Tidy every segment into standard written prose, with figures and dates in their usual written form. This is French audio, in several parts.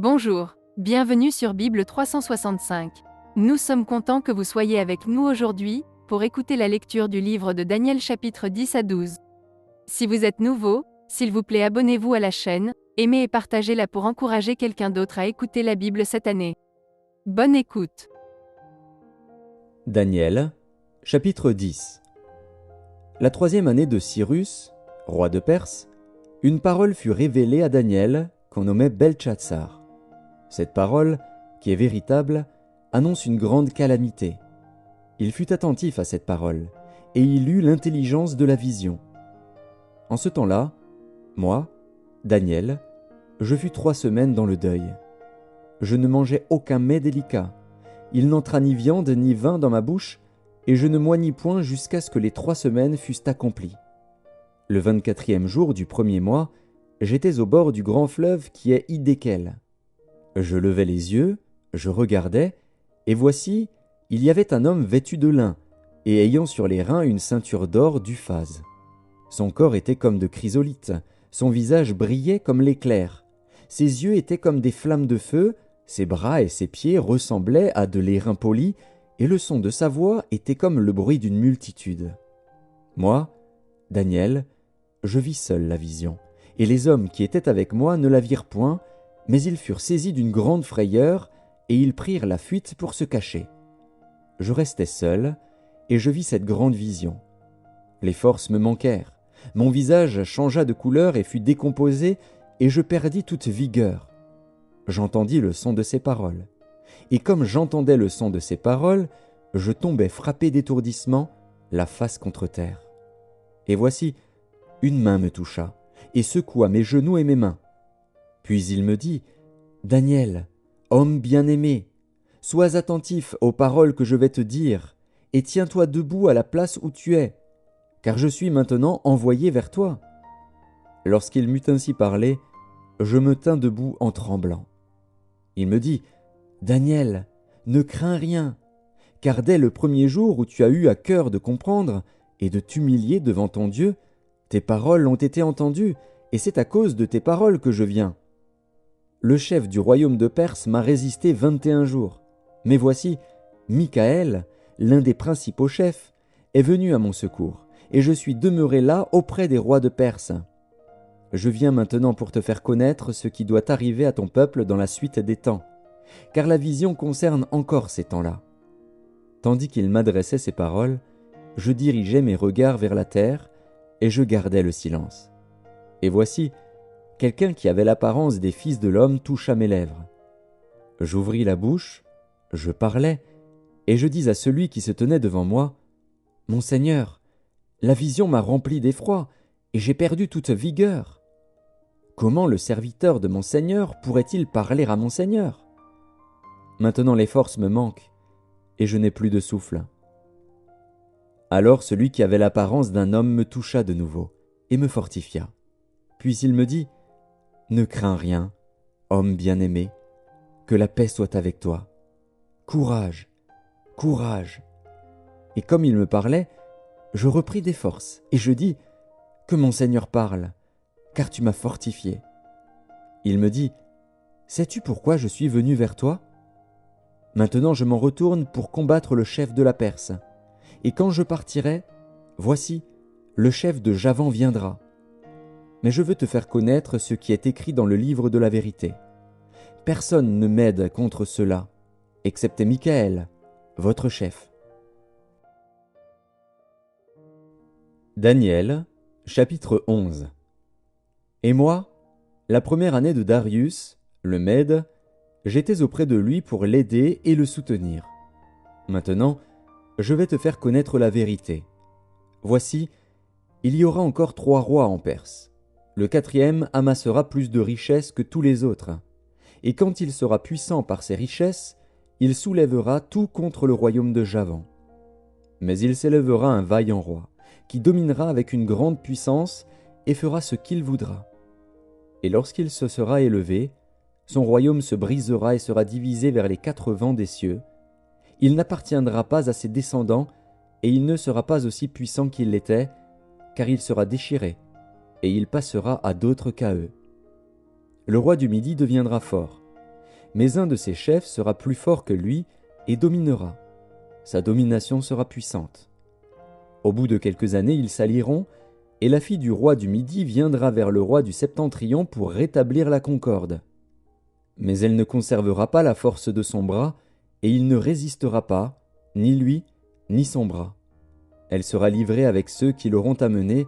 Bonjour, bienvenue sur Bible 365. Nous sommes contents que vous soyez avec nous aujourd'hui, pour écouter la lecture du livre de Daniel chapitre 10 à 12. Si vous êtes nouveau, s'il vous plaît abonnez-vous à la chaîne, aimez et partagez-la pour encourager quelqu'un d'autre à écouter la Bible cette année. Bonne écoute. Daniel, chapitre 10. La 3e année de Cyrus, roi de Perse, une parole fut révélée à Daniel, qu'on nommait Beltchatsar. Cette parole, qui est véritable, annonce une grande calamité. Il fut attentif à cette parole, et il eut l'intelligence de la vision. En ce temps-là, moi, Daniel, je fus 3 semaines dans le deuil. Je ne mangeai aucun mets délicat. Il n'entra ni viande ni vin dans ma bouche, et je ne moignis point jusqu'à ce que les 3 semaines fussent accomplies. Le 24e jour du 1er mois, j'étais au bord du grand fleuve qui est Hiddekel. Je levai les yeux, je regardai, et voici, il y avait un homme vêtu de lin, et ayant sur les reins une ceinture d'or d'Uphaz. Son corps était comme de chrysolite, son visage brillait comme l'éclair. Ses yeux étaient comme des flammes de feu, ses bras et ses pieds ressemblaient à de l'airain poli, et le son de sa voix était comme le bruit d'une multitude. Moi, Daniel, je vis seul la vision, et les hommes qui étaient avec moi ne la virent point, mais ils furent saisis d'une grande frayeur, et ils prirent la fuite pour se cacher. Je restai seul, et je vis cette grande vision. Les forces me manquèrent, mon visage changea de couleur et fut décomposé, et je perdis toute vigueur. J'entendis le son de ses paroles. Et comme j'entendais le son de ses paroles, je tombai frappé d'étourdissement, la face contre terre. Et voici, une main me toucha, et secoua mes genoux et mes mains. Puis il me dit, « Daniel, homme bien-aimé, sois attentif aux paroles que je vais te dire, et tiens-toi debout à la place où tu es, car je suis maintenant envoyé vers toi. » Lorsqu'il m'eut ainsi parlé, je me tins debout en tremblant. Il me dit, « Daniel, ne crains rien, car dès le 1er jour où tu as eu à cœur de comprendre et de t'humilier devant ton Dieu, tes paroles ont été entendues, et c'est à cause de tes paroles que je viens. Le chef du royaume de Perse m'a résisté 21 jours, mais voici, Michaël, l'un des principaux chefs, est venu à mon secours, et je suis demeuré là auprès des rois de Perse. Je viens maintenant pour te faire connaître ce qui doit arriver à ton peuple dans la suite des temps, car la vision concerne encore ces temps-là. » Tandis qu'il m'adressait ces paroles, je dirigeais mes regards vers la terre, et je gardais le silence. Et voici, quelqu'un qui avait l'apparence des fils de l'homme toucha mes lèvres. J'ouvris la bouche, je parlais, et je dis à celui qui se tenait devant moi, « Mon Seigneur, la vision m'a rempli d'effroi, et j'ai perdu toute vigueur. Comment le serviteur de mon Seigneur pourrait-il parler à mon Seigneur? Maintenant les forces me manquent, et je n'ai plus de souffle. » Alors celui qui avait l'apparence d'un homme me toucha de nouveau, et me fortifia. Puis il me dit, « Ne crains rien, homme bien-aimé, que la paix soit avec toi. Courage, courage. » Et comme il me parlait, je repris des forces, et je dis, « Que mon Seigneur parle, car tu m'as fortifié. » Il me dit, « Sais-tu pourquoi je suis venu vers toi? Maintenant je m'en retourne pour combattre le chef de la Perse. Et quand je partirai, voici, le chef de Javan viendra. Mais je veux te faire connaître ce qui est écrit dans le livre de la vérité. Personne ne m'aide contre cela, excepté Michaël, votre chef. » Daniel, chapitre 11. Et moi, la 1re année de Darius, le Mède, j'étais auprès de lui pour l'aider et le soutenir. Maintenant, je vais te faire connaître la vérité. Voici, il y aura encore 3 rois en Perse. Le 4e amassera plus de richesses que tous les autres. Et quand il sera puissant par ses richesses, il soulèvera tout contre le royaume de Javan. Mais il s'élèvera un vaillant roi, qui dominera avec une grande puissance et fera ce qu'il voudra. Et lorsqu'il se sera élevé, son royaume se brisera et sera divisé vers les 4 vents des cieux. Il n'appartiendra pas à ses descendants, et il ne sera pas aussi puissant qu'il l'était, car il sera déchiré, et il passera à d'autres qu'à eux. Le roi du Midi deviendra fort, mais un de ses chefs sera plus fort que lui et dominera. Sa domination sera puissante. Au bout de quelques années, ils s'allieront, et la fille du roi du Midi viendra vers le roi du Septentrion pour rétablir la concorde. Mais elle ne conservera pas la force de son bras, et il ne résistera pas, ni lui, ni son bras. Elle sera livrée avec ceux qui l'auront amenée,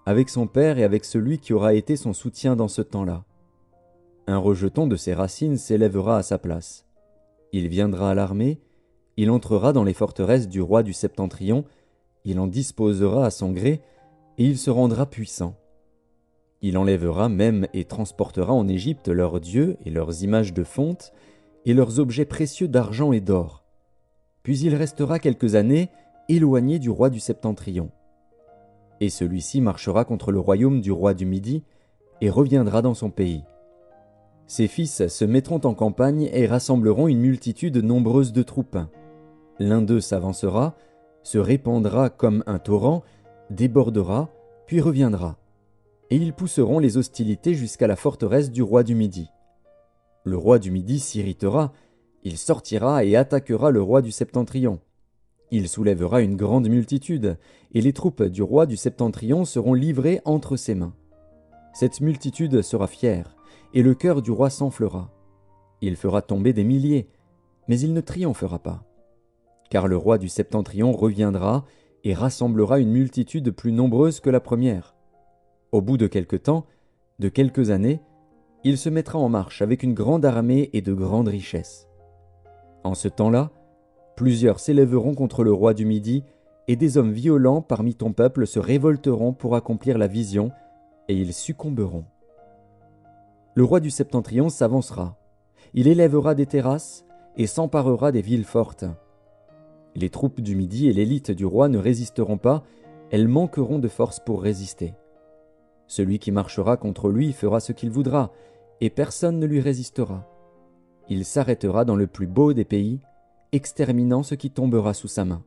avec son père et avec celui qui aura été son soutien dans ce temps-là. Un rejeton de ses racines s'élèvera à sa place. Il viendra à l'armée, il entrera dans les forteresses du roi du Septentrion, il en disposera à son gré, et il se rendra puissant. Il enlèvera même et transportera en Égypte leurs dieux et leurs images de fonte, et leurs objets précieux d'argent et d'or. Puis il restera quelques années éloigné du roi du Septentrion. Et celui-ci marchera contre le royaume du roi du Midi, et reviendra dans son pays. Ses fils se mettront en campagne et rassembleront une multitude nombreuse de troupes. L'un d'eux s'avancera, se répandra comme un torrent, débordera, puis reviendra. Et ils pousseront les hostilités jusqu'à la forteresse du roi du Midi. Le roi du Midi s'irritera, il sortira et attaquera le roi du Septentrion. Il soulèvera une grande multitude, et les troupes du roi du Septentrion seront livrées entre ses mains. Cette multitude sera fière, et le cœur du roi s'enflera. Il fera tomber des milliers, mais il ne triomphera pas. Car le roi du Septentrion reviendra et rassemblera une multitude plus nombreuse que la première. Au bout de quelque temps, de quelques années, il se mettra en marche avec une grande armée et de grandes richesses. En ce temps-là, plusieurs s'élèveront contre le roi du Midi, et des hommes violents parmi ton peuple se révolteront pour accomplir la vision, et ils succomberont. Le roi du Septentrion s'avancera, il élèvera des terrasses et s'emparera des villes fortes. Les troupes du Midi et l'élite du roi ne résisteront pas, elles manqueront de force pour résister. Celui qui marchera contre lui fera ce qu'il voudra, et personne ne lui résistera. Il s'arrêtera dans le plus beau des pays, exterminant ce qui tombera sous sa main.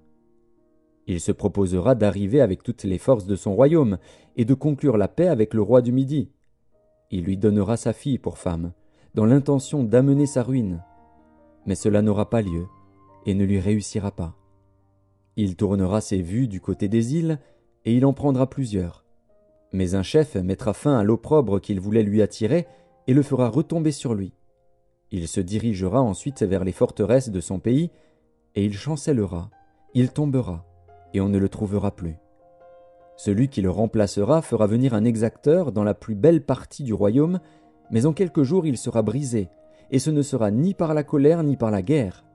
Il se proposera d'arriver avec toutes les forces de son royaume et de conclure la paix avec le roi du Midi. Il lui donnera sa fille pour femme, dans l'intention d'amener sa ruine. Mais cela n'aura pas lieu et ne lui réussira pas. Il tournera ses vues du côté des îles et il en prendra plusieurs. Mais un chef mettra fin à l'opprobre qu'il voulait lui attirer et le fera retomber sur lui. Il se dirigera ensuite vers les forteresses de son pays, et il chancellera, il tombera, et on ne le trouvera plus. Celui qui le remplacera fera venir un exacteur dans la plus belle partie du royaume, mais en quelques jours il sera brisé, et ce ne sera ni par la colère ni par la guerre.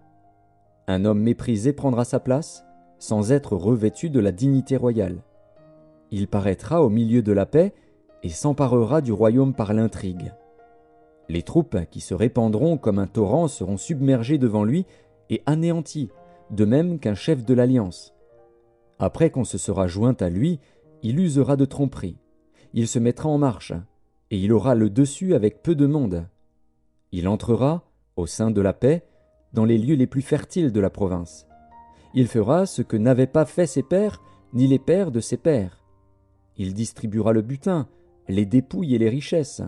Un homme méprisé prendra sa place, sans être revêtu de la dignité royale. Il paraîtra au milieu de la paix, et s'emparera du royaume par l'intrigue. Les troupes qui se répandront comme un torrent seront submergées devant lui et anéanties, de même qu'un chef de l'alliance. Après qu'on se sera joint à lui, il usera de tromperie. Il se mettra en marche, et il aura le dessus avec peu de monde. Il entrera, au sein de la paix, dans les lieux les plus fertiles de la province. Il fera ce que n'avaient pas fait ses pères, ni les pères de ses pères. Il distribuera le butin, les dépouilles et les richesses.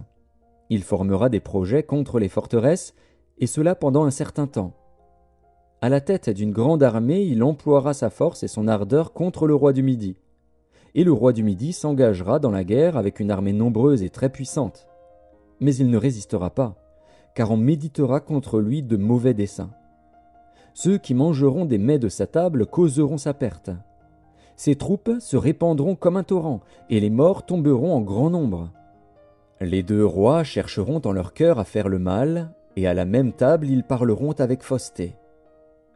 Il formera des projets contre les forteresses, et cela pendant un certain temps. À la tête d'une grande armée, il emploiera sa force et son ardeur contre le roi du Midi. Et le roi du Midi s'engagera dans la guerre avec une armée nombreuse et très puissante. Mais il ne résistera pas, car on méditera contre lui de mauvais desseins. Ceux qui mangeront des mets de sa table causeront sa perte. Ses troupes se répandront comme un torrent, et les morts tomberont en grand nombre. Les deux rois chercheront en leur cœur à faire le mal, et à la même table ils parleront avec fausseté.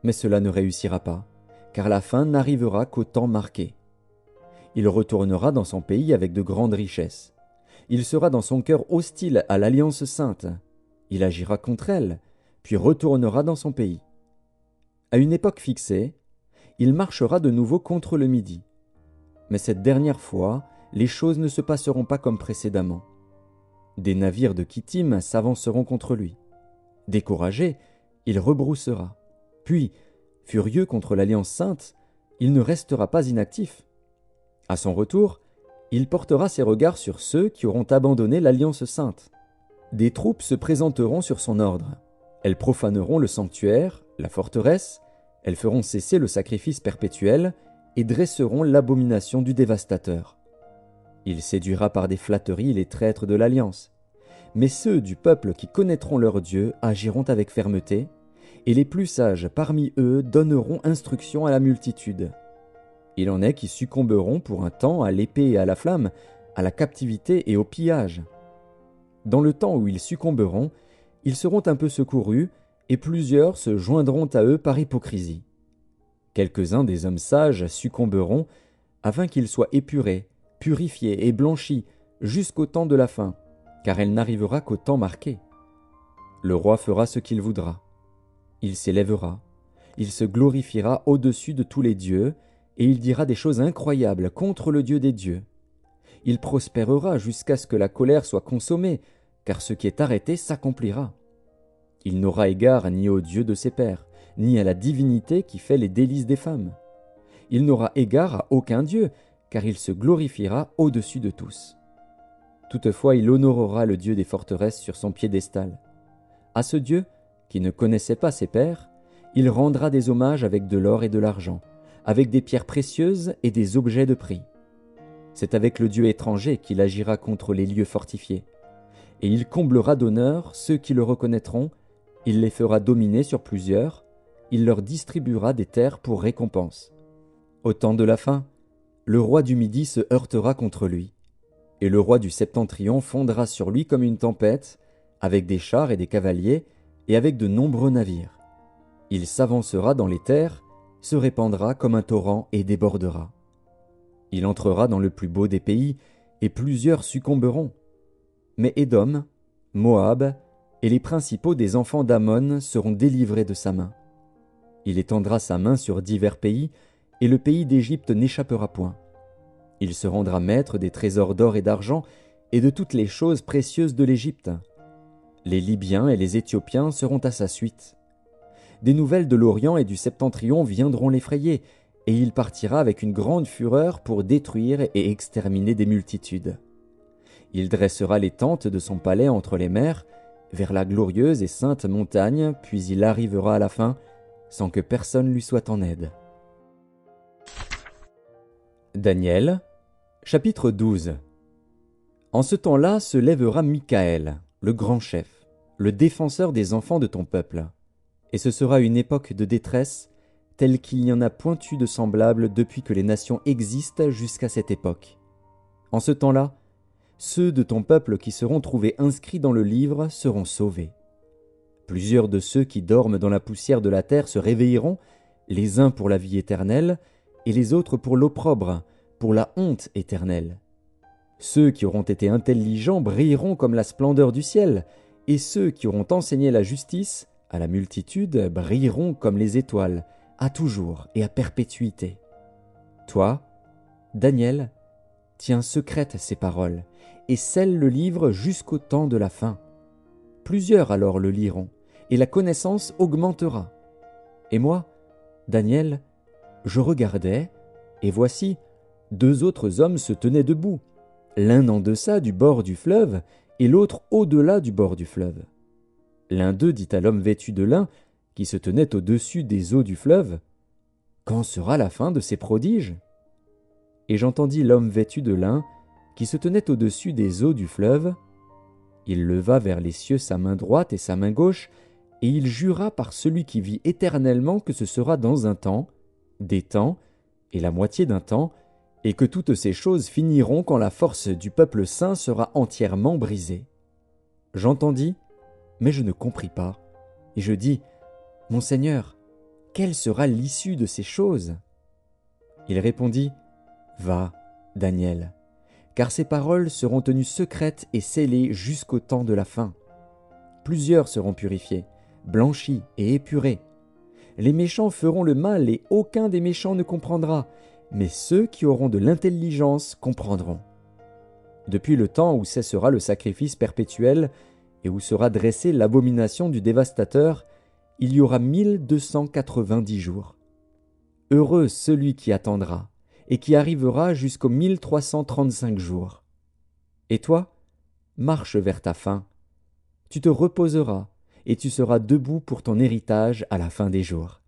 Mais cela ne réussira pas, car la fin n'arrivera qu'au temps marqué. Il retournera dans son pays avec de grandes richesses. Il sera dans son cœur hostile à l'Alliance sainte. Il agira contre elle, puis retournera dans son pays. À une époque fixée, il marchera de nouveau contre le Midi. Mais cette dernière fois, les choses ne se passeront pas comme précédemment. Des navires de Kittim s'avanceront contre lui. Découragé, il rebroussera. Puis, furieux contre l'Alliance sainte, il ne restera pas inactif. À son retour, il portera ses regards sur ceux qui auront abandonné l'Alliance sainte. Des troupes se présenteront sur son ordre. Elles profaneront le sanctuaire, la forteresse, elles feront cesser le sacrifice perpétuel et dresseront l'abomination du dévastateur. Il séduira par des flatteries les traîtres de l'alliance. Mais ceux du peuple qui connaîtront leur Dieu agiront avec fermeté, et les plus sages parmi eux donneront instruction à la multitude. Il en est qui succomberont pour un temps à l'épée et à la flamme, à la captivité et au pillage. Dans le temps où ils succomberont, ils seront un peu secourus, et plusieurs se joindront à eux par hypocrisie. Quelques-uns des hommes sages succomberont, afin qu'ils soient épurés, purifiés et blanchis jusqu'au temps de la fin, car elle n'arrivera qu'au temps marqué. Le roi fera ce qu'il voudra. Il s'élèvera, il se glorifiera au-dessus de tous les dieux, et il dira des choses incroyables contre le Dieu des dieux. Il prospérera jusqu'à ce que la colère soit consommée, car ce qui est arrêté s'accomplira. Il n'aura égard ni au Dieu de ses pères, ni à la divinité qui fait les délices des femmes. Il n'aura égard à aucun Dieu, car il se glorifiera au-dessus de tous. Toutefois, il honorera le Dieu des forteresses sur son piédestal. À ce Dieu, qui ne connaissait pas ses pères, il rendra des hommages avec de l'or et de l'argent, avec des pierres précieuses et des objets de prix. C'est avec le Dieu étranger qu'il agira contre les lieux fortifiés. Et il comblera d'honneur ceux qui le reconnaîtront, il les fera dominer sur plusieurs, il leur distribuera des terres pour récompense. Au temps de la fin, le roi du Midi se heurtera contre lui, et le roi du Septentrion fondera sur lui comme une tempête, avec des chars et des cavaliers, et avec de nombreux navires. Il s'avancera dans les terres, se répandra comme un torrent et débordera. Il entrera dans le plus beau des pays, et plusieurs succomberont. Mais Édom, Moab et les principaux des enfants d'Ammon seront délivrés de sa main. Il étendra sa main sur divers pays, et le pays d'Égypte n'échappera point. Il se rendra maître des trésors d'or et d'argent, et de toutes les choses précieuses de l'Égypte. Les Libyens et les Éthiopiens seront à sa suite. Des nouvelles de l'Orient et du Septentrion viendront l'effrayer, et il partira avec une grande fureur pour détruire et exterminer des multitudes. Il dressera les tentes de son palais entre les mers, vers la glorieuse et sainte montagne, puis il arrivera à la fin, sans que personne lui soit en aide. Daniel, chapitre 12. En ce temps-là se lèvera Michaël, le grand chef, le défenseur des enfants de ton peuple. Et ce sera une époque de détresse, telle qu'il n'y en a point eu de semblable depuis que les nations existent jusqu'à cette époque. En ce temps-là, ceux de ton peuple qui seront trouvés inscrits dans le livre seront sauvés. Plusieurs de ceux qui dorment dans la poussière de la terre se réveilleront, les uns pour la vie éternelle, et les autres pour l'opprobre, pour la honte éternelle. Ceux qui auront été intelligents brilleront comme la splendeur du ciel, et ceux qui auront enseigné la justice à la multitude brilleront comme les étoiles, à toujours et à perpétuité. Toi, Daniel, tiens secrètes ces paroles, et scelle le livre jusqu'au temps de la fin. Plusieurs alors le liront, et la connaissance augmentera. Et moi, Daniel, je regardais, et voici, deux autres hommes se tenaient debout, l'un en deçà du bord du fleuve, et l'autre au-delà du bord du fleuve. L'un d'eux dit à l'homme vêtu de lin, qui se tenait au-dessus des eaux du fleuve, « Quand sera la fin de ces prodiges ?» Et j'entendis l'homme vêtu de lin, qui se tenait au-dessus des eaux du fleuve. Il leva vers les cieux sa main droite et sa main gauche, et il jura par celui qui vit éternellement que ce sera dans un temps, des temps, et la moitié d'un temps, et que toutes ces choses finiront quand la force du peuple saint sera entièrement brisée. J'entendis, mais je ne compris pas, et je dis, « Mon Seigneur, quelle sera l'issue de ces choses ?» Il répondit, « Va, Daniel, car ces paroles seront tenues secrètes et scellées jusqu'au temps de la fin. Plusieurs seront purifiés, blanchis et épurés. Les méchants feront le mal et aucun des méchants ne comprendra, mais ceux qui auront de l'intelligence comprendront. Depuis le temps où cessera le sacrifice perpétuel et où sera dressée l'abomination du dévastateur, il y aura 1290 jours. Heureux celui qui attendra et qui arrivera jusqu'aux 1335 jours. Et toi, marche vers ta fin. Tu te reposeras et tu seras debout pour ton héritage à la fin des jours.